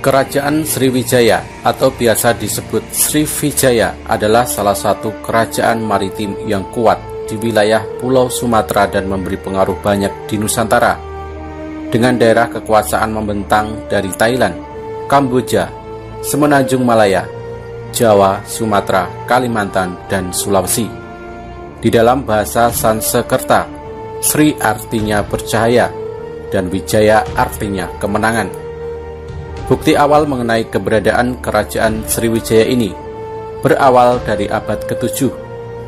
Kerajaan Sriwijaya atau biasa disebut Sriwijaya adalah salah satu kerajaan maritim yang kuat di wilayah Pulau Sumatera dan memberi pengaruh banyak di Nusantara. Dengan daerah kekuasaan membentang dari Thailand, Kamboja, Semenanjung Malaya, Jawa, Sumatera, Kalimantan, dan Sulawesi. Di dalam bahasa Sanskerta, Sri artinya bercahaya dan Wijaya artinya kemenangan. Bukti awal mengenai keberadaan kerajaan Sriwijaya ini berawal dari abad ke-7.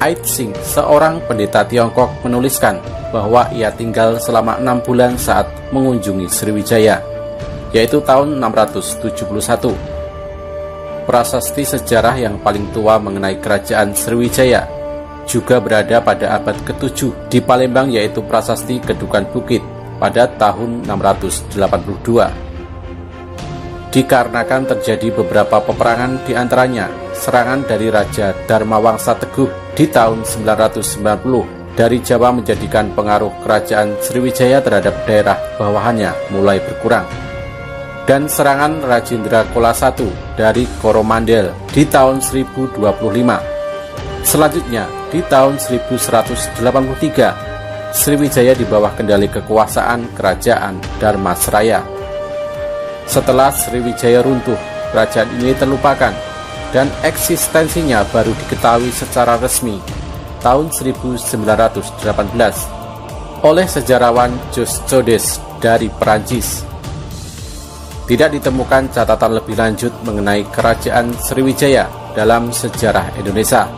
Ait Sing, seorang pendeta Tiongkok, menuliskan bahwa ia tinggal selama 6 bulan saat mengunjungi Sriwijaya, yaitu tahun 671. Prasasti sejarah yang paling tua mengenai kerajaan Sriwijaya juga berada pada abad ke-7 di Palembang, yaitu Prasasti Kedukan Bukit pada tahun 682. Dikarenakan terjadi beberapa peperangan, diantaranya serangan dari Raja Dharmawangsa Teguh di tahun 990 dari Jawa, menjadikan pengaruh kerajaan Sriwijaya terhadap daerah bawahannya mulai berkurang, dan serangan Rajendra Chola I dari Coromandel di tahun 1025. Selanjutnya, di tahun 1183, Sriwijaya di bawah kendali kekuasaan kerajaan Dharmasraya. Setelah Sriwijaya runtuh, kerajaan ini terlupakan dan eksistensinya baru diketahui secara resmi tahun 1918 oleh sejarawan Jos Codes dari Perancis. Tidak ditemukan catatan lebih lanjut mengenai kerajaan Sriwijaya dalam sejarah Indonesia.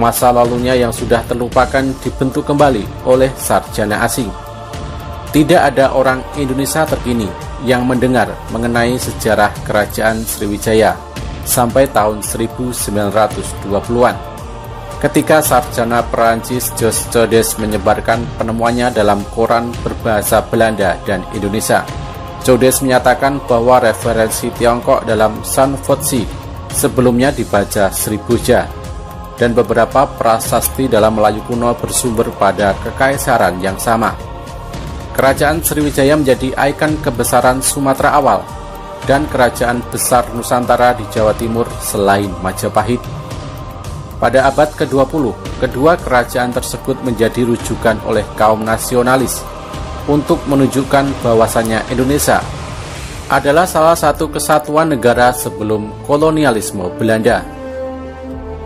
Masa lalunya yang sudah terlupakan dibentuk kembali oleh sarjana asing. Tidak ada orang Indonesia terkini yang mendengar mengenai sejarah kerajaan Sriwijaya sampai tahun 1920-an, ketika sarjana Perancis Jos Codes menyebarkan penemuannya dalam koran berbahasa Belanda dan Indonesia. Codes menyatakan bahwa referensi Tiongkok dalam San Futsi sebelumnya dibaca Sriboja, dan beberapa prasasti dalam Melayu kuno bersumber pada kekaisaran yang sama. Kerajaan Sriwijaya menjadi ikon kebesaran Sumatera awal dan kerajaan besar Nusantara di Jawa Timur selain Majapahit. Pada abad ke-20, kedua kerajaan tersebut menjadi rujukan oleh kaum nasionalis untuk menunjukkan bahwasannya Indonesia adalah salah satu kesatuan negara sebelum kolonialisme Belanda.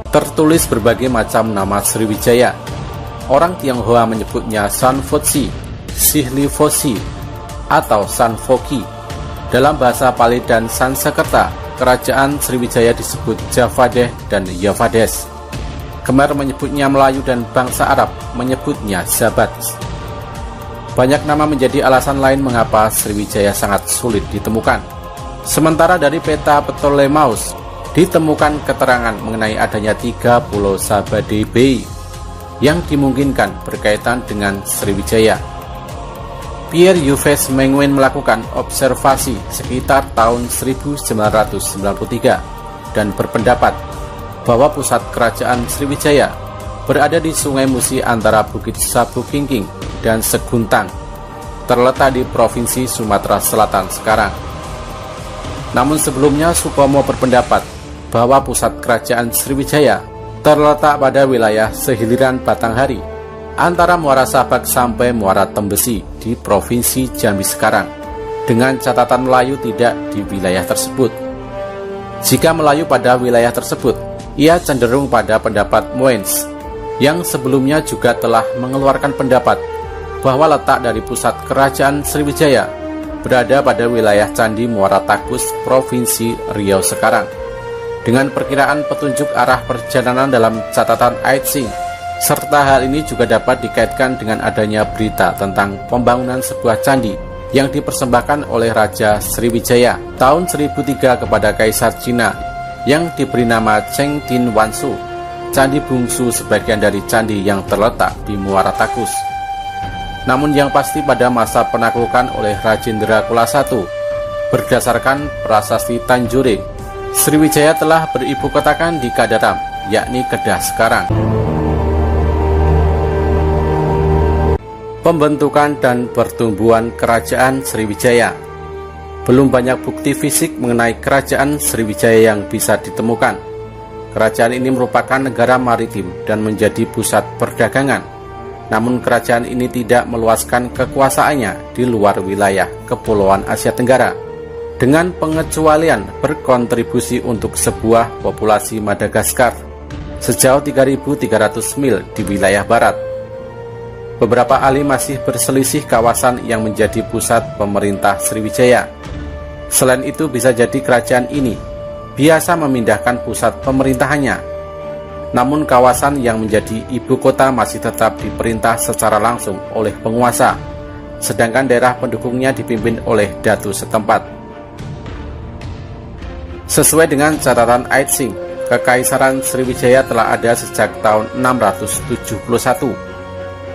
Tertulis berbagai macam nama Sriwijaya. Orang Tionghoa menyebutnya San Futsi, Sihlifosi, atau Sanfoki. Dalam bahasa Pali dan Sanskerta, kerajaan Sriwijaya disebut Javadeh dan Yavades. Khmer menyebutnya Melayu dan bangsa Arab menyebutnya Zabat. Banyak nama menjadi alasan lain mengapa Sriwijaya sangat sulit ditemukan. Sementara dari peta Ptolemeus ditemukan keterangan mengenai adanya 3 pulau Sabadeh Bay yang dimungkinkan berkaitan dengan Sriwijaya. Pierre Yves Mengwen melakukan observasi sekitar tahun 1993 dan berpendapat bahwa pusat kerajaan Sriwijaya berada di Sungai Musi antara Bukit Sabukingking dan Seguntang, terletak di Provinsi Sumatera Selatan sekarang. Namun sebelumnya Supomo berpendapat bahwa pusat kerajaan Sriwijaya terletak pada wilayah sehiliran Batanghari antara Muara Sabak sampai Muara Tembesi di Provinsi Jambi sekarang, dengan catatan Melayu tidak di wilayah tersebut. Jika Melayu pada wilayah tersebut, ia cenderung pada pendapat Moens, yang sebelumnya juga telah mengeluarkan pendapat bahwa letak dari pusat kerajaan Sriwijaya berada pada wilayah Candi Muara Takus, Provinsi Riau sekarang. Dengan perkiraan petunjuk arah perjalanan dalam catatan Ait Sing, serta hal ini juga dapat dikaitkan dengan adanya berita tentang pembangunan sebuah candi yang dipersembahkan oleh Raja Sriwijaya tahun 1003 kepada Kaisar Cina yang diberi nama Cheng Tin Wansu, candi bungsu sebagian dari candi yang terletak di Muara Takus. Namun yang pasti pada masa penaklukan oleh Rajendra Chola I, berdasarkan prasasti Tanjore, Sriwijaya telah beribu kotakan di Kadaram, yakni Kedah sekarang. Pembentukan dan pertumbuhan kerajaan Sriwijaya. Belum banyak bukti fisik mengenai kerajaan Sriwijaya yang bisa ditemukan. Kerajaan ini merupakan negara maritim dan menjadi pusat perdagangan. Namun kerajaan ini tidak meluaskan kekuasaannya di luar wilayah Kepulauan Asia Tenggara, dengan pengecualian berkontribusi untuk sebuah populasi Madagaskar sejauh 3.300 mil di wilayah barat. Beberapa ahli masih berselisih kawasan yang menjadi pusat pemerintah Sriwijaya. Selain itu, bisa jadi kerajaan ini biasa memindahkan pusat pemerintahannya. Namun kawasan yang menjadi ibu kota masih tetap diperintah secara langsung oleh penguasa, sedangkan daerah pendukungnya dipimpin oleh datu setempat. Sesuai dengan catatan Aitsing, Kekaisaran Sriwijaya telah ada sejak tahun 671.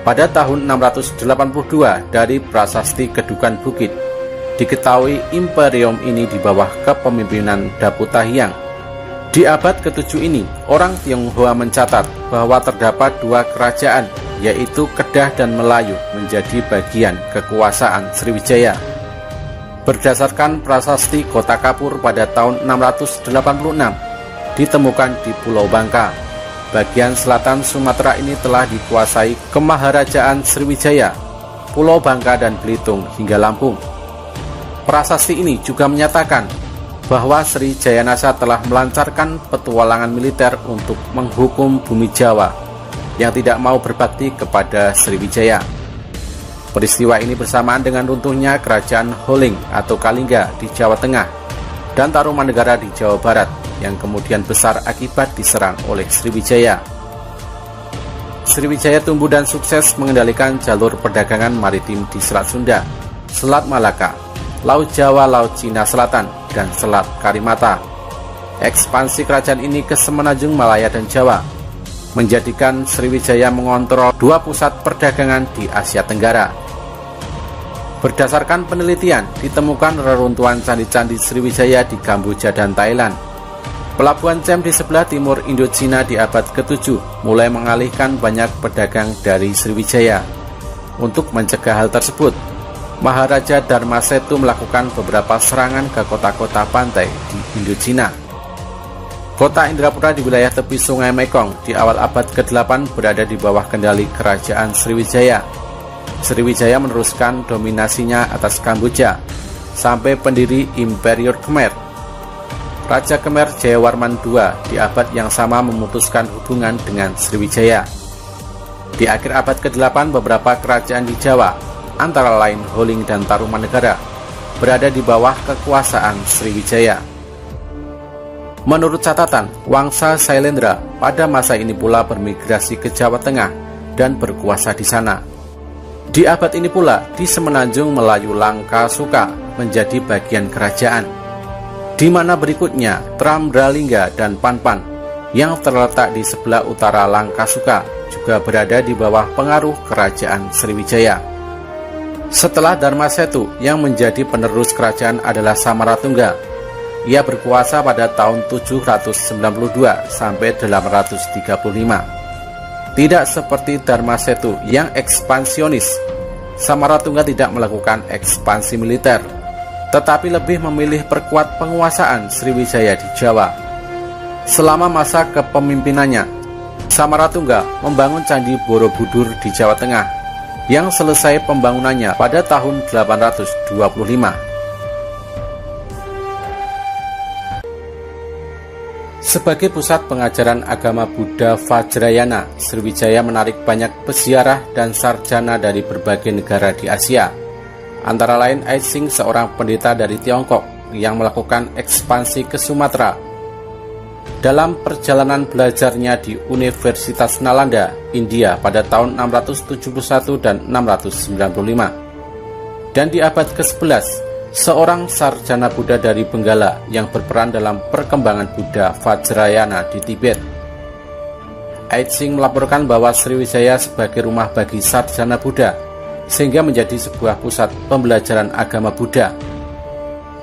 Pada tahun 682 dari Prasasti Kedukan Bukit, diketahui imperium ini di bawah kepemimpinan Daputahiang. Di abad ke-7 ini, orang Tionghoa mencatat bahwa terdapat dua kerajaan, yaitu Kedah dan Melayu, menjadi bagian kekuasaan Sriwijaya. Berdasarkan Prasasti Kota Kapur pada tahun 686, ditemukan di Pulau Bangka. Bagian selatan Sumatera ini telah dikuasai Kemaharajaan Sriwijaya, Pulau Bangka dan Belitung hingga Lampung. Prasasti ini juga menyatakan bahwa Sri Jayanasa telah melancarkan petualangan militer untuk menghukum bumi Jawa yang tidak mau berbakti kepada Sriwijaya. Peristiwa ini bersamaan dengan runtuhnya Kerajaan Holling atau Kalingga di Jawa Tengah dan Tarumanegara di Jawa Barat yang kemudian besar akibat diserang oleh Sriwijaya. Sriwijaya tumbuh dan sukses mengendalikan jalur perdagangan maritim di Selat Sunda, Selat Malaka, Laut Jawa, Laut Cina Selatan, dan Selat Karimata. Ekspansi kerajaan ini ke Semenanjung Malaya dan Jawa menjadikan Sriwijaya mengontrol dua pusat perdagangan di Asia Tenggara. Berdasarkan penelitian, ditemukan reruntuhan candi-candi Sriwijaya di Kamboja dan Thailand. Pelabuhan Chem di sebelah timur Indochina di abad ke-7 mulai mengalihkan banyak pedagang dari Sriwijaya. Untuk mencegah hal tersebut, Maharaja Dharmasetu melakukan beberapa serangan ke kota-kota pantai di Indochina. Kota Indrapura di wilayah tepi Sungai Mekong di awal abad ke-8 berada di bawah kendali kerajaan Sriwijaya. Sriwijaya meneruskan dominasinya atas Kamboja sampai pendiri Imperium Khmer. Raja Khmer Jayawarman II di abad yang sama memutuskan hubungan dengan Sriwijaya. Di akhir abad ke-8, beberapa kerajaan di Jawa, antara lain Holling dan Tarumanegara, berada di bawah kekuasaan Sriwijaya. Menurut catatan, Wangsa Sailendra pada masa ini pula bermigrasi ke Jawa Tengah dan berkuasa di sana. Di abad ini pula, di Semenanjung Melayu Langkasuka menjadi bagian kerajaan, di mana berikutnya Tramdralingga dan Panpan yang terletak di sebelah utara Langkasuka juga berada di bawah pengaruh kerajaan Sriwijaya. Setelah Dharmasetu, yang menjadi penerus kerajaan adalah Samaratungga. Ia berkuasa pada tahun 792 sampai 835. Tidak seperti Dharmasetu yang ekspansionis, Samaratungga tidak melakukan ekspansi militer, tetapi lebih memilih perkuat penguasaan Sriwijaya di Jawa. Selama masa kepemimpinannya, Samaratungga membangun Candi Borobudur di Jawa Tengah, yang selesai pembangunannya pada tahun 825. Sebagai pusat pengajaran agama Buddha Vajrayana, Sriwijaya menarik banyak peziarah dan sarjana dari berbagai negara di Asia. Antara lain Aitsing, seorang pendeta dari Tiongkok yang melakukan ekspansi ke Sumatera. Dalam perjalanan belajarnya di Universitas Nalanda, India pada tahun 671 dan 695. Dan di abad ke-11, seorang sarjana Buddha dari Benggala yang berperan dalam perkembangan Buddha Vajrayana di Tibet. Aitsing melaporkan bahwa Sriwijaya sebagai rumah bagi sarjana Buddha, sehingga menjadi sebuah pusat pembelajaran agama Buddha.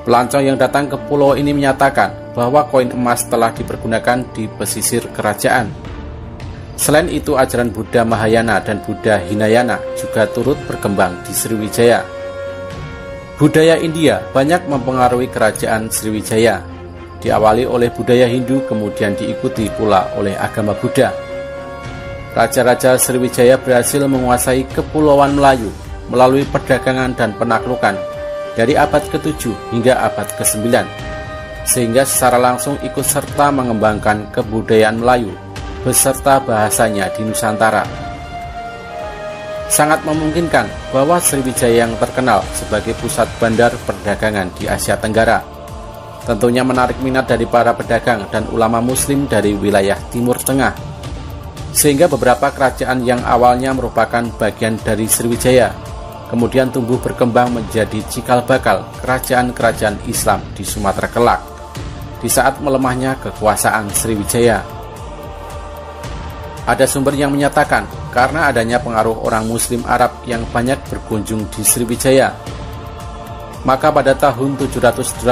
Pelancong yang datang ke pulau ini menyatakan bahwa koin emas telah dipergunakan di pesisir kerajaan. Selain itu, ajaran Buddha Mahayana dan Buddha Hinayana juga turut berkembang di Sriwijaya. Budaya India banyak mempengaruhi kerajaan Sriwijaya. Diawali oleh budaya Hindu, kemudian diikuti pula oleh agama Buddha. Raja-raja Sriwijaya berhasil menguasai Kepulauan Melayu melalui perdagangan dan penaklukan dari abad ke-7 hingga abad ke-9, sehingga secara langsung ikut serta mengembangkan kebudayaan Melayu beserta bahasanya di Nusantara. Sangat memungkinkan bahwa Sriwijaya yang terkenal sebagai pusat bandar perdagangan di Asia Tenggara tentunya menarik minat dari para pedagang dan ulama muslim dari wilayah Timur Tengah, sehingga beberapa kerajaan yang awalnya merupakan bagian dari Sriwijaya kemudian tumbuh berkembang menjadi cikal bakal kerajaan-kerajaan Islam di Sumatera kelak di saat melemahnya kekuasaan Sriwijaya. Ada sumber yang menyatakan karena adanya pengaruh orang Muslim Arab yang banyak berkunjung di Sriwijaya, maka pada tahun 718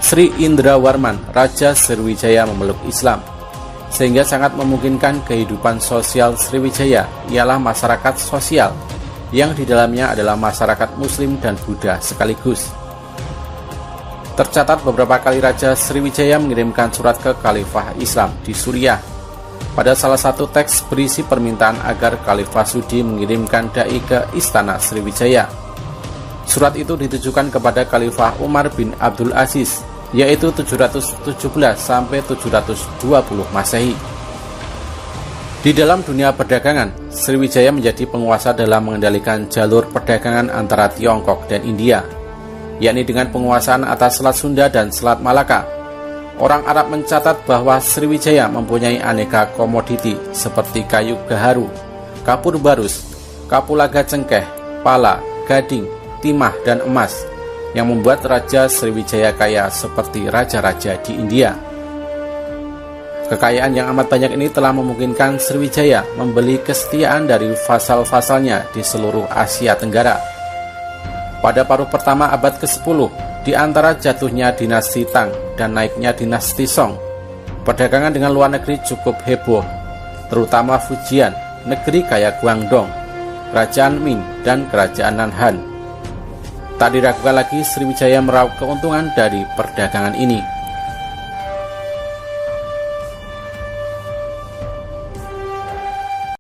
Sri Indrawarman, Raja Sriwijaya, memeluk Islam, sehingga sangat memungkinkan kehidupan sosial Sriwijaya ialah masyarakat sosial yang di dalamnya adalah masyarakat Muslim dan Buddha sekaligus. Tercatat beberapa kali Raja Sriwijaya mengirimkan surat ke Khalifah Islam di Suriah. Pada salah satu teks berisi permintaan agar Khalifah Sudi mengirimkan dai ke istana Sriwijaya. Surat itu ditujukan kepada Khalifah Umar bin Abdul Aziz, yaitu 717 sampai 720 Masehi. Di dalam dunia perdagangan, Sriwijaya menjadi penguasa dalam mengendalikan jalur perdagangan antara Tiongkok dan India, yakni dengan penguasaan atas Selat Sunda dan Selat Malaka. Orang Arab mencatat bahwa Sriwijaya mempunyai aneka komoditi seperti kayu gaharu, kapur barus, kapulaga cengkeh, pala, gading, timah, dan emas, yang membuat Raja Sriwijaya kaya seperti raja-raja di India. Kekayaan yang amat banyak ini telah memungkinkan Sriwijaya membeli kesetiaan dari vasal-vasalnya di seluruh Asia Tenggara. Pada paruh pertama abad ke-10, di antara jatuhnya dinasti Tang dan naiknya dinasti Song, perdagangan dengan luar negeri cukup heboh, terutama Fujian, negeri kaya Guangdong, Kerajaan Ming, dan Kerajaan Nanhan. Tak diragukan lagi Sriwijaya meraup keuntungan dari perdagangan ini.